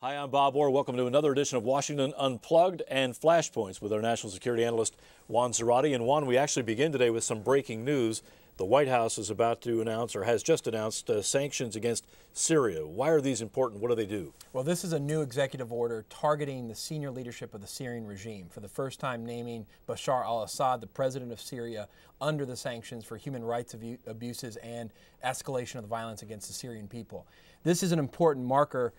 Hi, I'm Bob Orr. Welcome to another edition of Washington Unplugged and Flashpoints with our national security analyst, Juan Zarate. And Juan, we actually begin today with some breaking news. The White House is about to announce, or has just announced, sanctions against Syria. Why are these important? What do they do? Well, this is a new executive order targeting the senior leadership of the Syrian regime, for the first time naming Bashar al-Assad, the president of Syria, under the sanctions for human rights abuses and escalation of the violence against the Syrian people. This is an important marker,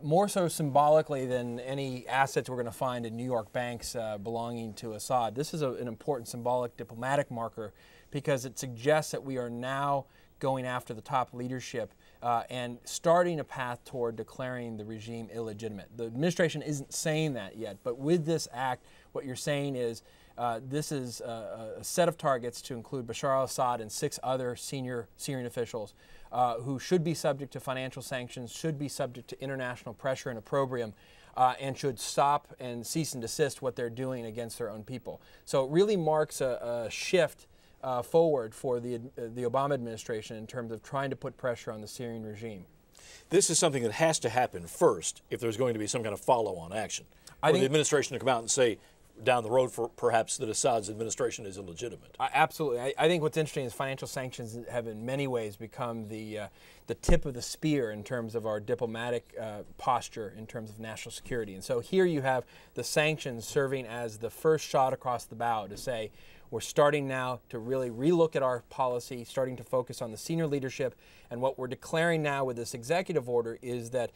more so symbolically than any assets we're going to find in New York banks belonging to Assad. This is an important symbolic diplomatic marker because it suggests that we are now going after the top leadership and starting a path toward declaring the regime illegitimate. The administration isn't saying that yet, but with this act, what you're saying is this is a set of targets to include Bashar al-Assad and 6 other senior Syrian officials who should be subject to financial sanctions, should be subject to international pressure and opprobrium, and should stop and cease and desist what they're doing against their own people. So it really marks a shift forward for the Obama administration in terms of trying to put pressure on the Syrian regime. This is something that has to happen first if there's going to be some kind of follow-on action. For the administration to come out and say down the road perhaps that Assad's administration is illegitimate. Absolutely. I think what's interesting is financial sanctions have in many ways become the tip of the spear in terms of our diplomatic posture in terms of national security. And so here you have the sanctions serving as the first shot across the bow to say we're starting now to really relook at our policy, starting to focus on the senior leadership. And what we're declaring now with this executive order is that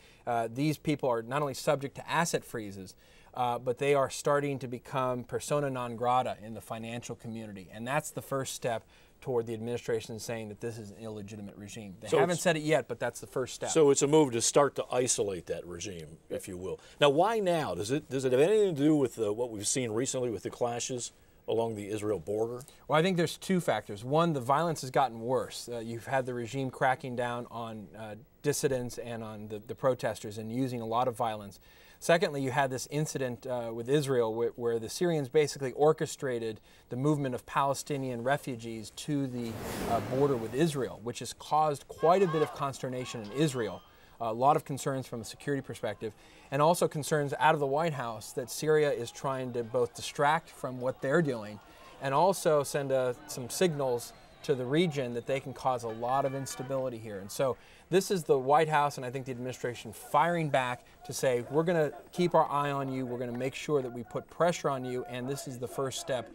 these people are not only subject to asset freezes, but they are starting to become persona non grata in the financial community. And that's the first step toward the administration saying that this is an illegitimate regime. They haven't said it yet, but that's the first step. So it's a move to start to isolate that regime, if you will. Now, why now? Does it have anything to do with what we've seen recently with the clashes along the Israel border? Well, I think there's 2 factors. One, the violence has gotten worse. You've had the regime cracking down on dissidents and on the protesters and using a lot of violence. Secondly, you had this incident with Israel where the Syrians basically orchestrated the movement of Palestinian refugees to the border with Israel, which has caused quite a bit of consternation in Israel. A lot of concerns from a security perspective, and also concerns out of the White House that Syria is trying to both distract from what they're doing and also send some signals to the region that they can cause a lot of instability here. And so this is the White House and I think the administration firing back to say, we're going to keep our eye on you, we're going to make sure that we put pressure on you, and this is the first step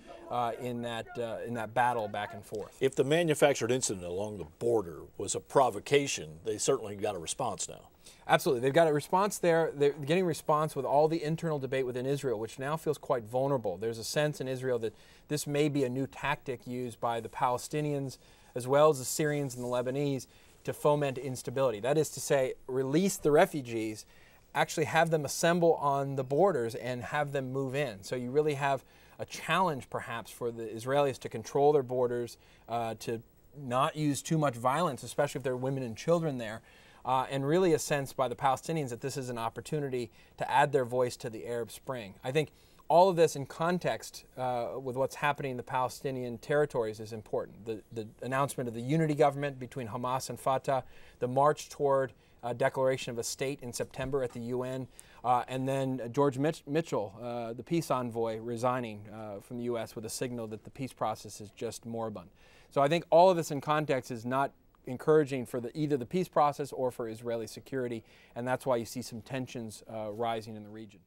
in that battle back and forth. If the manufactured incident along the border was a provocation, they certainly got a response now. Absolutely. They've got a response there. They're getting a response with all the internal debate within Israel, which now feels quite vulnerable. There's a sense in Israel that this may be a new tactic used by the Palestinians as well as the Syrians and the Lebanese to foment instability. That is to say, release the refugees, actually have them assemble on the borders and have them move in. So you really have a challenge perhaps for the Israelis to control their borders, to not use too much violence, especially if there are women and children there. And really a sense by the Palestinians that this is an opportunity to add their voice to the Arab Spring. I think all of this in context with what's happening in the Palestinian territories is important. The announcement of the unity government between Hamas and Fatah, the march toward a declaration of a state in September at the UN, and then George Mitchell, the peace envoy, resigning from the U.S. with a signal that the peace process is just moribund. So I think all of this in context is not encouraging for either the peace process or for Israeli security, and that's why you see some tensions rising in the region.